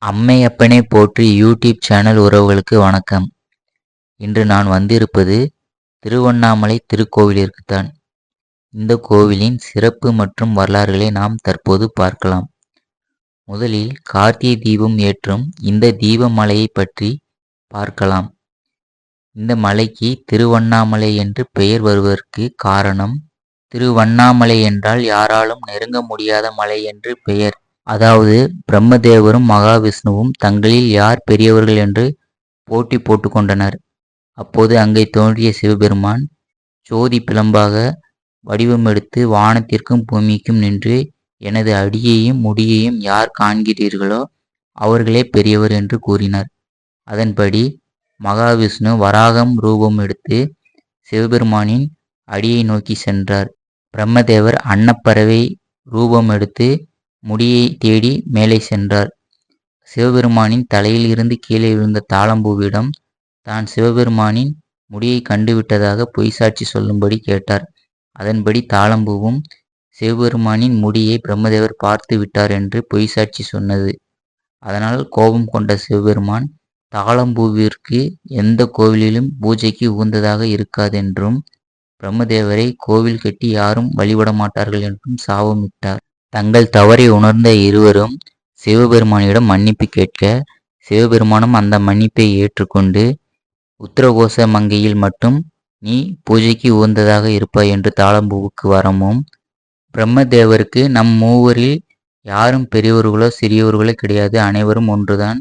அம்மையப்பனை போற்றி YouTube channel உறவுகளுக்கு வணக்கம். இன்று நான் வந்திருப்பது திருவண்ணாமலை திருக்கோவிலிற்குத்தான். இந்த கோவிலின் சிறப்பு மற்றும் வரலாறுகளை நாம் தற்போது பார்க்கலாம். முதலில் கார்த்திகை தீபம் ஏற்றும் இந்த தீப மலையை பற்றி பார்க்கலாம். இந்த மலைக்கு திருவண்ணாமலை என்று பெயர் வருவதற்கு காரணம், திருவண்ணாமலை என்றால் யாராலும் நெருங்க முடியாத மலை என்று பெயர். அதாவது பிரம்மதேவரும் மகாவிஷ்ணுவும் தங்களில் யார் பெரியவர்கள் என்று போட்டி போட்டுக்கொண்டனர். அப்போது அங்கே தோன்றிய சிவபெருமான் ஜோதி பிழம்பாக வடிவமெடுத்து வானத்திற்கும் பூமிக்கும் நின்று, எனது அடியையும் முடியையும் யார் காண்கிறீர்களோ அவர்களே பெரியவர் என்று கூறினார். அதன்படி மகாவிஷ்ணு வராகம் ரூபம் எடுத்து சிவபெருமானின் அடியை நோக்கி சென்றார். பிரம்மதேவர் அன்னப்பறவை ரூபம் எடுத்து முடியை தேடி மேலே சென்றார். சிவபெருமானின் தலையில் இருந்து கீழே விழுந்த தாளம்பூவிடம் தான் சிவபெருமானின் முடியை கண்டுவிட்டதாக பொய்சாட்சி சொல்லும்படி கேட்டார். அதன்படி தாளம்பூவும் சிவபெருமானின் முடியை பிரம்மதேவர் பார்த்து விட்டார் என்று பொய்சாட்சி சொன்னது. அதனால் கோபம் கொண்ட சிவபெருமான் தாளம்பூவிற்கு எந்த கோவிலிலும் பூஜைக்கு உகந்ததாக இருக்காதென்றும், பிரம்மதேவரை கோவில் கட்டி யாரும் வழிபட மாட்டார்கள் என்றும் சாபமிட்டார். தங்கள் தவறை உணர்ந்த இருவரும் சிவபெருமானிடம் மன்னிப்பு கேட்க, சிவபெருமானும் அந்த மன்னிப்பை ஏற்றுக்கொண்டு, உத்தரகோச மங்கையில் மட்டும் நீ பூஜைக்கு உகந்ததாக இருப்பாய் என்று தாளம்பூவுக்கு வரமும், பிரம்மதேவருக்கு நம் மூவரில் யாரும் பெரியவர்களோ சிறியவர்களோ கிடையாது, அனைவரும் ஒன்றுதான்,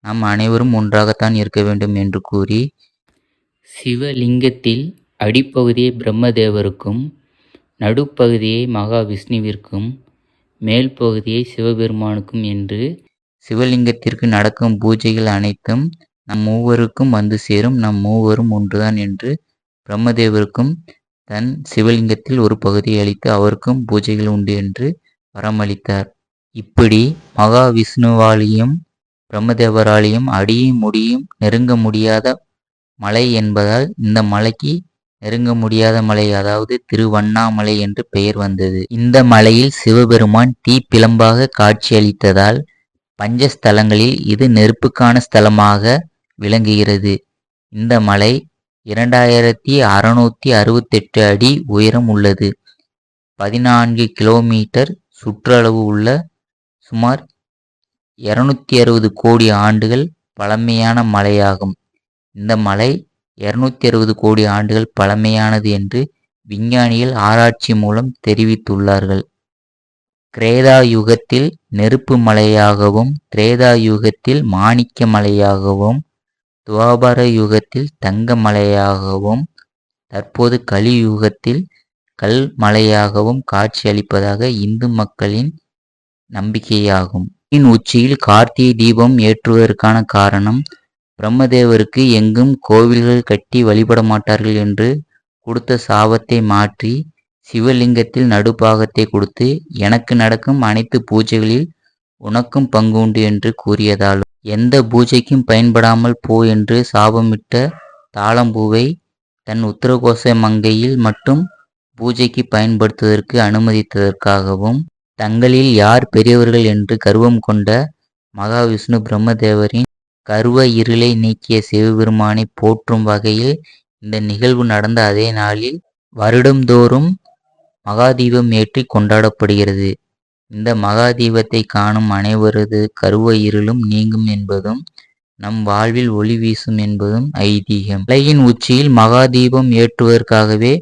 நம் அனைவரும் ஒன்றாகத்தான் இருக்க வேண்டும் என்று கூறி, சிவலிங்கத்தில் அடிப்பகுதியை பிரம்மதேவருக்கும், நடுப்பகுதியை மகாவிஷ்ணுவிற்கும், மேல் பகுதியை சிவபெருமானுக்கும் என்று சிவலிங்கத்திற்கு நடக்கும் பூஜைகள் அனைத்தும் நம் மூவருக்கும் வந்து சேரும், நம் மூவரும் ஒன்றுதான் என்று பிரம்மதேவருக்கும் தன் சிவலிங்கத்தில் ஒரு பகுதியை அளித்து அவருக்கும் பூஜைகள் உண்டு என்று வரமளித்தார். இப்படி மகாவிஷ்ணுவாலேயும் பிரம்மதேவராலேயும் அடியும் முடியும் நெருங்க முடியாத மலை என்பதால் இந்த மலைக்கு நெருங்க முடியாத மலை, அதாவது திருவண்ணாமலை என்று பெயர் வந்தது. இந்த மலையில் சிவபெருமான் தீப்பிழம்பாக காட்சியளித்ததால் பஞ்சஸ்தலங்களில் இது நெருப்புக்கான ஸ்தலமாக விளங்குகிறது. இந்த மலை 2668 அடி உயரம் உள்ளது. 14 கிலோமீட்டர் சுற்றளவு உள்ள சுமார் 260 கோடி ஆண்டுகள் பழமையான மலையாகும். இந்த மலை 260 கோடி ஆண்டுகள் பழமையானது என்று விஞ்ஞானிகள் ஆராய்ச்சி மூலம் தெரிவித்துள்ளார்கள். கிரேதா யுகத்தில் நெருப்பு மலையாகவும், திரேதா யுகத்தில் மாணிக்க மலையாகவும், துவாபர யுகத்தில் தங்க மலையாகவும், தற்போது கலியுகத்தில் கல் மலையாகவும் காட்சியளிப்பதாக இந்து மக்களின் நம்பிக்கையாகும். உச்சியில் கார்த்திகை தீபம் ஏற்றுவதற்கான காரணம், பிரம்மதேவருக்கு எங்கும் கோவில்கள் கட்டி வழிபட மாட்டார்கள் என்று கொடுத்த சாபத்தை மாற்றி சிவலிங்கத்தில் நடுப்பாகத்தை கொடுத்து, எனக்கு நடக்கும் அனைத்து பூஜைகளில் உனக்கும் பங்கு உண்டு என்று கூறியதாலும், எந்த பூஜைக்கும் பயன்படாமல் போ என்று சாபமிட்ட தாளம்பூவை தன் உத்தரகோச மங்கையில் மட்டும் பூஜைக்கு பயன்படுத்துவதற்கு அனுமதித்ததற்காகவும், தங்களில் யார் பெரியவர்கள் என்று கர்வம் கொண்ட மகாவிஷ்ணு பிரம்மதேவரின் கர்வ இருளை நீக்கிய சிவபெருமானை போற்றும் வகையில் இந்த நிகழ்வு நடந்த அதே நாளில் வருடந்தோறும் மகாதீபம் ஏற்றி கொண்டாடப்படுகிறது. இந்த மகாதீபத்தை காணும் அனைவரது கர்வ இருளும் நீங்கும் என்பதும், நம் வாழ்வில் ஒளி வீசும் என்பதும் ஐதீகம். மலையின் உச்சியில் மகாதீபம் ஏற்றுவதற்காகவே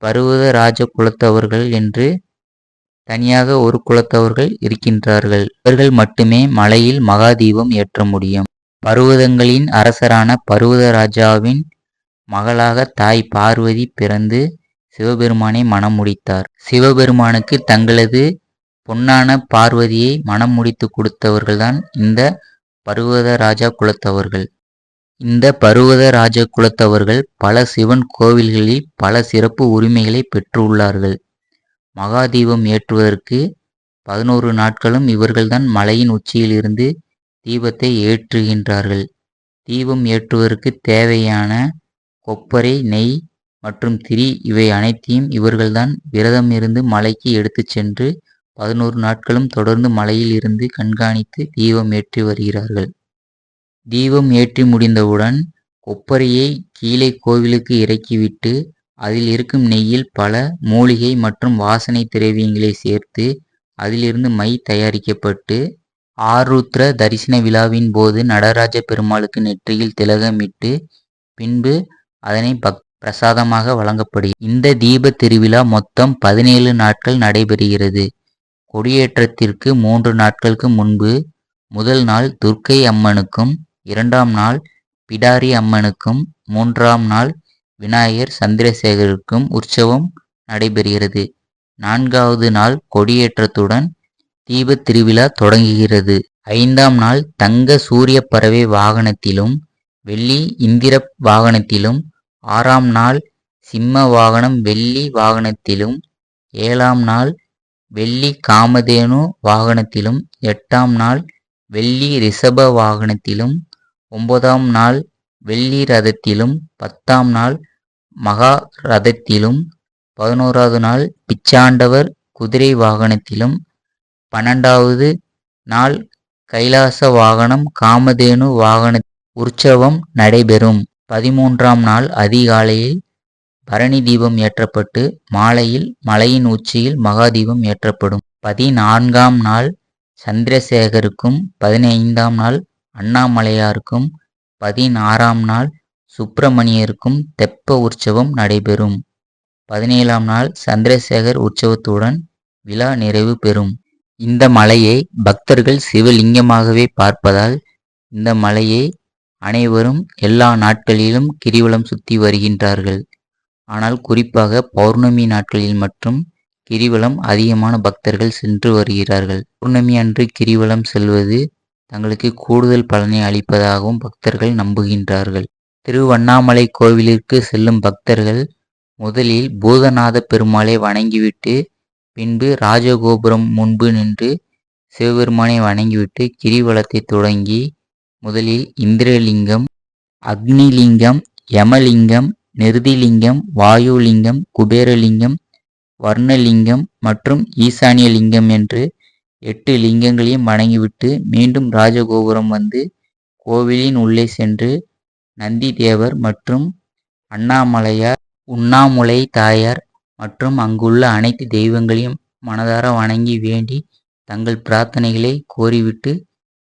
பருவத ராஜ குலத்தவர்கள் என்று தனியாக ஒரு குலத்தவர்கள் இருக்கின்றார்கள். இவர்கள் மட்டுமே மலையில் மகாதீபம் ஏற்ற முடியும். பருவதங்களின் அரசரான பருவதராஜாவின் மகளாக தாய் பார்வதி பிறந்து சிவபெருமானை மணம் முடித்தார். சிவபெருமானுக்கு தங்களது பொன்னான பார்வதியை மணம் முடித்து கொடுத்தவர்கள்தான் இந்த பருவத ராஜா குலத்தவர்கள். இந்த பருவத ராஜ குலத்தவர்கள் பல சிவன் கோவில்களில் பல சிறப்பு உரிமைகளை பெற்றுள்ளார்கள். மகாதீபம் ஏற்றுவதற்கு 11 நாட்களும் இவர்கள்தான் மலையின் உச்சியில் இருந்து தீபத்தை ஏற்றுகின்றார்கள். தீபம் ஏற்றுவதற்கு தேவையான கொப்பரை, நெய் மற்றும் திரி இவை அனைத்தையும் இவர்கள்தான் விரதம் இருந்து மலைக்கு எடுத்து சென்று 11 நாட்களும் தொடர்ந்து மலையில் இருந்து கண்காணித்து தீபம் ஏற்றி வருகிறார்கள். தீபம் ஏற்றி முடிந்தவுடன் கொப்பரையை கீழே கோவிலுக்கு இறக்கிவிட்டு அதில் இருக்கும் நெய்யில் பல மூலிகை மற்றும் வாசனை திரவியங்களை சேர்த்து அதிலிருந்து மை தயாரிக்கப்பட்டு ஆருத்ர தரிசன விழாவின் போது நடராஜ பெருமாளுக்கு நெற்றியில் திலகமிட்டு பின்பு அதனை பிரசாதமாக வழங்கப்படுகிறது. இந்த தீப திருவிழா மொத்தம் 17 நாட்கள் நடைபெறுகிறது. கொடியேற்றத்திற்கு 3 நாட்களுக்கு முன்பு முதல் நாள் துர்க்கை அம்மனுக்கும், 2ஆம் நாள் பிடாரி அம்மனுக்கும், 3ஆம் நாள் விநாயகர் சந்திரசேகருக்கும் உற்சவம் நடைபெறுகிறது. 4வது நாள் கொடியேற்றத்துடன் தீப திருவிழா தொடங்குகிறது. 5ஆம் நாள் தங்க சூரிய பறவை வாகனத்திலும் வெள்ளி இந்திர வாகனத்திலும், 6ஆம் நாள் சிம்ம வாகனம் வெள்ளி வாகனத்திலும், 7ஆம் நாள் வெள்ளி காமதேனு வாகனத்திலும், 8ஆம் நாள் வெள்ளி ரிஷப வாகனத்திலும், 9ஆம் நாள் வெள்ளி ரதத்திலும், 10ஆம் நாள் மகா ரதத்திலும், 11வது நாள் பிச்சாண்டவர் குதிரை வாகனத்திலும், 12வது நாள் கைலாச வாகனம் காமதேனு வாகன உற்சவம் நடைபெறும். 13ஆம் நாள் அதிகாலையில் பரணி தீபம் ஏற்றப்பட்டு மாலையில் மலையின் உச்சியில் மகா தீபம் ஏற்றப்படும். 14ஆம் நாள் சந்திரசேகருக்கும், 15ஆம் நாள் அண்ணாமலையாருக்கும், 16ஆம் நாள் சுப்பிரமணியருக்கும் தெப்ப உற்சவம் நடைபெறும். 17ஆம் நாள் சந்திரசேகர் உற்சவத்துடன் விழா நிறைவு பெறும். இந்த மலையை பக்தர்கள் சிவலிங்கமாகவே பார்ப்பதால் இந்த மலையை அனைவரும் எல்லா நாட்களிலும் கிரிவலம் சுற்றி வருகின்றார்கள். ஆனால் குறிப்பாக பௌர்ணமி நாட்களில் மட்டும் கிரிவலம் அதிகமான பக்தர்கள் சென்று வருகிறார்கள். பௌர்ணமி அன்று கிரிவலம் செல்வது தங்களுக்கு கூடுதல் பலனை அளிப்பதாகவும் பக்தர்கள் நம்புகின்றார்கள். திருவண்ணாமலை கோவிலிற்கு செல்லும் பக்தர்கள் முதலில் பூதநாத பெருமாளை வணங்கிவிட்டு பின்பு ராஜகோபுரம் முன்பு நின்று சிவபெருமானை வணங்கிவிட்டு கிரிவலத்தை தொடங்கி முதலில் இந்திரலிங்கம், அக்னிலிங்கம், யமலிங்கம், நிருதிலிங்கம், வாயுலிங்கம், குபேரலிங்கம், வர்ணலிங்கம் மற்றும் ஈசானிய லிங்கம் என்று 8 லிங்கங்களையும் வணங்கிவிட்டு மீண்டும் ராஜகோபுரம் வந்து கோவிலின் உள்ளே சென்று நந்தி தேவர் மற்றும் அண்ணாமலையார், உண்ணாமுலை தாயார் மற்றும் அங்குள்ள அனைத்து தெய்வங்களையும் மனதார வணங்கி வேண்டி தங்கள் பிரார்த்தனைகளை கோரிவிட்டு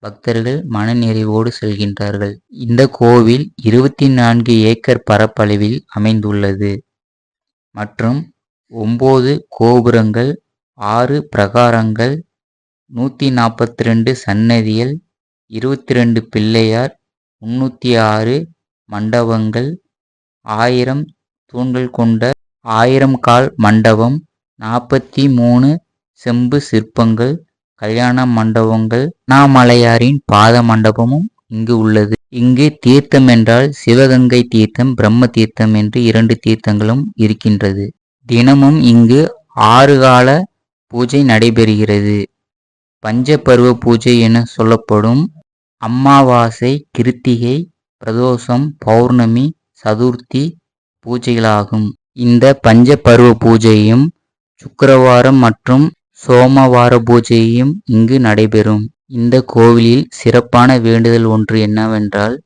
பக்தர்கள் மனநிறைவோடு செல்கின்றார்கள். இந்த கோவில் 24 ஏக்கர் பரப்பளவில் அமைந்துள்ளது மற்றும் 9 கோபுரங்கள், 6 பிரகாரங்கள், 142 சன்னதிகள், 22 பிள்ளையார், 306 மண்டபங்கள், 1000 தூண்கள் கொண்ட 1000 கால் மண்டபம், 43 செம்பு சிற்பங்கள், கல்யாண மண்டபங்கள், அண்ணாமலையாரின் பாத மண்டபமும் இங்கு உள்ளது. இங்கு தீர்த்தம் என்றால் சிவகங்கை தீர்த்தம், பிரம்ம தீர்த்தம் என்று 2 தீர்த்தங்களும் இருக்கின்றது. தினமும் இங்கு 6 கால பூஜை நடைபெறுகிறது. பஞ்சபர்வ பூஜை என சொல்லப்படும் அமாவாசை, கிருத்திகை, பிரதோஷம், பௌர்ணமி, சதுர்த்தி பூஜைகளாகும். இந்த பஞ்சபர்வ பூஜையும் சுக்கிரவாரம் மற்றும் சோமவார பூஜையும் இங்கு நடைபெறும். இந்த கோவிலில் சிறப்பான வேண்டுதல் ஒன்று என்னவென்றால்,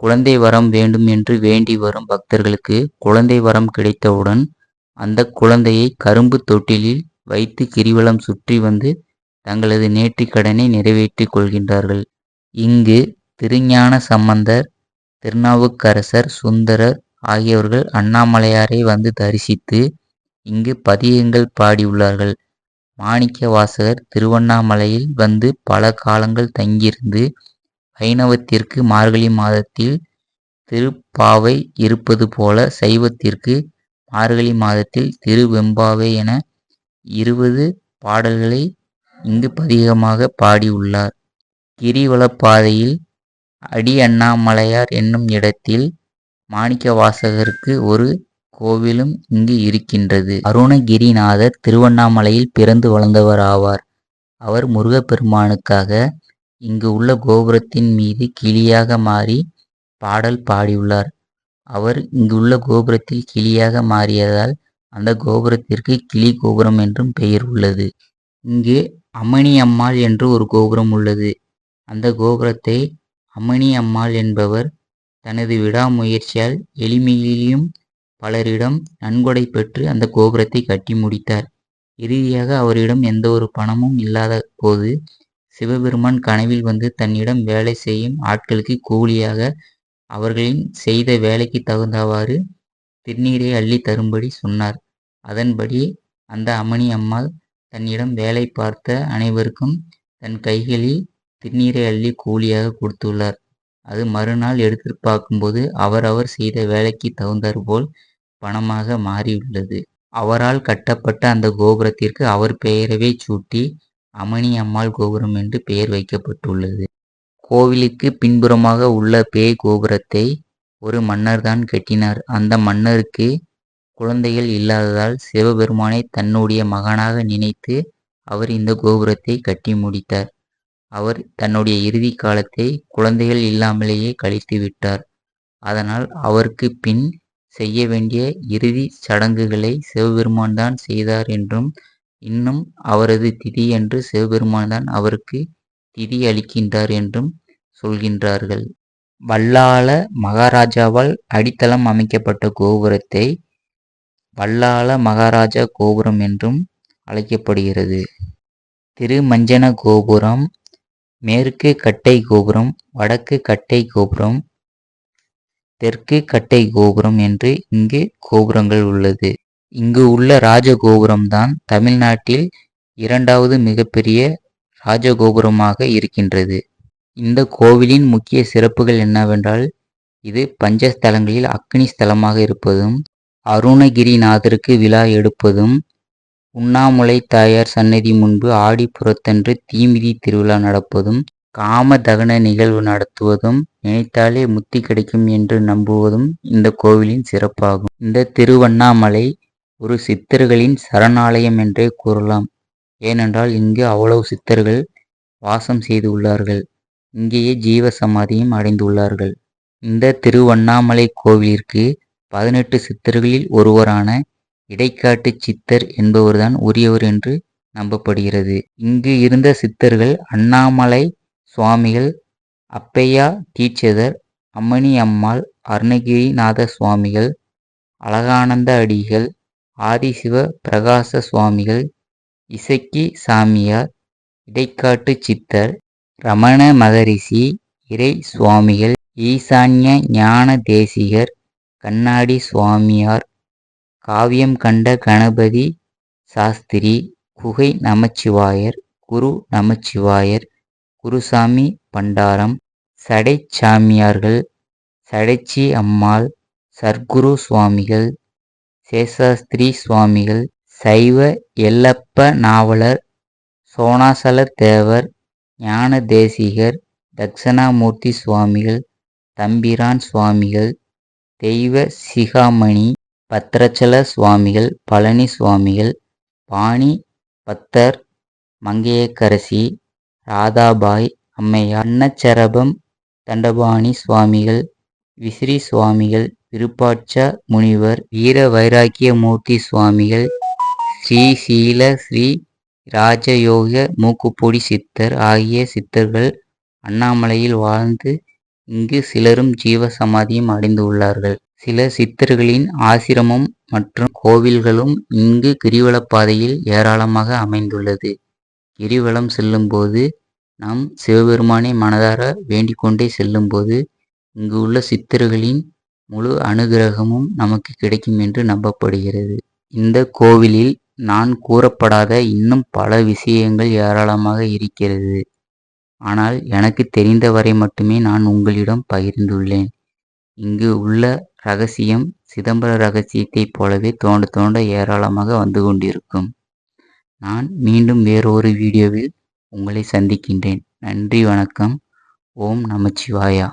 குழந்தை வரம் வேண்டும் என்று வேண்டி வரும் பக்தர்களுக்கு குழந்தை வரம் கிடைத்தவுடன் அந்த குழந்தையை கரும்பு தொட்டிலில் வைத்து கிரிவலம் சுற்றி வந்து தங்களது நேர்த்திக் கடனை நிறைவேற்றிக் கொள்கின்றார்கள். இங்கு திருஞான சம்பந்தர், திருநாவுக்கரசர், சுந்தரர் ஆகியோர்கள் அண்ணாமலையாரை வந்து தரிசித்து இங்கு பதிகங்கள் பாடியுள்ளார்கள். மாணிக்க வாசகர் திருவண்ணாமலையில் வந்து பல காலங்கள் தங்கியிருந்து வைணவத்திற்கு மார்கழி மாதத்தில் திருப்பாவை இருப்பது போல சைவத்திற்கு மார்கழி மாதத்தில் திருவெம்பாவை என 20 பாடல்களை இங்கு பதிகமாக பாடியுள்ளார். கிரிவலப்பாதையில் அடி அண்ணாமலையார் என்னும் இடத்தில் மாணிக்க வாசகருக்கு ஒரு கோவிலும் இங்கு இருக்கின்றது. அருணகிரிநாதர் திருவண்ணாமலையில் பிறந்து வளர்ந்தவர் ஆவார். அவர் முருகப்பெருமானுக்காக இங்கு உள்ள கோபுரத்தின் மீது கிளியாக மாறி பாடல் பாடியுள்ளார். அவர் இங்குள்ள கோபுரத்தில் கிளியாக மாறியதால் அந்த கோபுரத்திற்கு கிளி கோபுரம் என்றும் பெயர் உள்ளது. இங்கு அம்மணி அம்மாள் என்று ஒரு கோபுரம் உள்ளது. அந்த கோபுரத்தை அம்மணி அம்மாள் என்பவர் தனது விடாமுயற்சியால் எளிமையிலும் பலரிடம் நன்கொடை பெற்று அந்த கோபுரத்தை கட்டி முடித்தார். இறுதியாக அவரிடம் எந்த ஒரு பணமும் இல்லாத போது சிவபெருமான் கனவில் வந்து தன்னிடம் வேலை செய்யும் ஆட்களுக்கு கூலியாக அவர்களின் செய்த வேலைக்கு தகுந்தவாறு திருநீரை அள்ளி தரும்படி சொன்னார். அதன்படி அந்த அம்மணி அம்மாள் தன்னிடம் வேலை பார்த்த அனைவருக்கும் தன் கைகளில் திருநீரை அள்ளி கூலியாக கொடுத்துள்ளார். அது மறுநாள் எடுத்து பார்க்கும்போது அவரவர் செய்த வேலைக்கு தகுந்தாற்போல் பணமாக மாறியுள்ளது. அவரால் கட்டப்பட்ட அந்த கோபுரத்திற்கு அவர் பெயரவே சூட்டி அம்மணி அம்மாள் கோபுரம் என்று பெயர் வைக்கப்பட்டுள்ளது. கோவிலுக்கு பின்புறமாக உள்ள பேய் கோபுரத்தை ஒரு மன்னர் தான் கட்டினார். அந்த மன்னருக்கு குழந்தைகள் இல்லாததால் சிவபெருமானை தன்னுடைய மகனாக நினைத்து அவர் இந்த கோபுரத்தை கட்டி முடித்தார். அவர் தன்னுடைய இறுதி காலத்தை குழந்தைகள் இல்லாமலேயே கழித்து விட்டார். அதனால் அவருக்கு பின் செய்ய வேண்டிய இறுதி சடங்குகளை சிவபெருமான் தான் செய்தார் என்றும், இன்னும் அவரது திதி என்று சிவபெருமான் தான் அவருக்கு திதி அளிக்கின்றார் என்றும் சொல்கின்றார்கள். வல்லாள மகாராஜாவால் அடித்தளம் அமைக்கப்பட்ட கோபுரத்தை வல்லாள மகாராஜா கோபுரம் என்றும் அழைக்கப்படுகிறது. திருமஞ்சன கோபுரம், மேற்கு கட்டை கோபுரம், வடக்கு கட்டை கோபுரம், தெற்கு கட்டை கோபுரம் என்று இங்கு கோபுரங்கள் உள்ளது. இங்கு உள்ள ராஜகோபுரம் தான் தமிழ்நாட்டில் 2வது மிகப்பெரிய ராஜகோபுரமாக இருக்கின்றது. இந்த கோவிலின் முக்கிய சிறப்புகள் என்னவென்றால், இது பஞ்சஸ்தலங்களில் அக்னி ஸ்தலமாக இருப்பதும், அருணகிரிநாதருக்கு விழா எடுப்பதும், உண்ணாமுலை தாயார் சன்னதி முன்பு ஆடிப்புறத்தன்று தீமிதி திருவிழா நடப்பதும், காம தகன நிகழ்வு நடத்துவதும், நினைத்தாலே முத்தி கிடைக்கும் என்று நம்புவதும் இந்த கோவிலின் சிறப்பாகும். இந்த திருவண்ணாமலை ஒரு சித்தர்களின் சரணாலயம் என்றே கூறலாம். ஏனென்றால் இங்கு அவ்வளவு சித்தர்கள் வாசம் செய்து உள்ளார்கள். இங்கேயே ஜீவ சமாதியும் அடைந்துள்ளார்கள். இந்த திருவண்ணாமலை கோவிலிற்கு 18 சித்தர்களில் ஒருவரான இடைக்காட்டு சித்தர் என்பவர்தான் உரியவர் என்று நம்பப்படுகிறது. இங்கு இருந்த சித்தர்கள் அண்ணாமலை சுவாமிகள், அப்பையா தீட்சிதர், அம்மணி அம்மாள், அருணகிரிநாத சுவாமிகள், அழகானந்த அடிகள், ஆதிசிவ பிரகாச சுவாமிகள், இசக்கி சாமியார், இடைக்காட்டு சித்தர், ரமண மகரிஷி, இறை சுவாமிகள், ஈசான்ய ஞான தேசிகர், கண்ணாடி சுவாமியார், காவியம் கண்ட கணபதி சாஸ்திரி, குகை நமச்சிவாயர், குரு நமச்சிவாயர், குருசாமி பண்டாரம், சடை சாமியார்கள், சடைச்சி அம்மாள், சர்க்குரு சுவாமிகள், சேஷாஸ்திரி சுவாமிகள், சைவ எல்லப்ப நாவலர், சோனாசல தேவர், ஞான தேசிகர், தட்சணாமூர்த்தி சுவாமிகள், தம்பிரான் சுவாமிகள், தெய்வ சிகாமணி, பத்ரச்சல சுவாமிகள், பழனி சுவாமிகள், பாணி பத்தர், மங்கையக்கரசி, ராதாபாய் அம்மையார், அன்னச்சரபம் தண்டபாணி சுவாமிகள், விசிறி சுவாமிகள், விருப்பாட்ச முனிவர், வீர வைராக்கிய மூர்த்தி சுவாமிகள், ஸ்ரீசீல ஸ்ரீ ராஜயோக மூக்குப்பொடி சித்தர் ஆகிய சித்தர்கள் அண்ணாமலையில் வாழ்ந்து இங்கு சிலரும் ஜீவ சமாதியும் அடைந்து உள்ளார்கள். சில சித்தர்களின் ஆசிரமம் மற்றும் கோவில்களும் இங்கு கிரிவலப்பாதையில் ஏராளமாக அமைந்துள்ளது. கிரிவலம் செல்லும்போது நாம் சிவபெருமானை மனதார வேண்டிக்கொண்டே செல்லும்போது இங்கு உள்ள சித்தர்களின் முழு அனுகிரகமும் நமக்கு கிடைக்கும் என்று நம்பப்படுகிறது. இந்த கோவிலில் நான் கூறப்படாத இன்னும் பல விஷயங்கள் ஏராளமாக இருக்கிறது. ஆனால் எனக்கு தெரிந்தவரை மட்டுமே நான் உங்களிடம் பகிர்ந்துள்ளேன். இங்கு உள்ள ரகசியம் சிதம்பர ரகசியத்தைப் போலவே தோண்ட தோண்ட ஏராளமாக வந்து கொண்டிருக்கும். நான் மீண்டும் வேறொரு வீடியோவில் உங்களை சந்திக்கின்றேன். நன்றி, வணக்கம். ஓம் நமச்சிவாயா.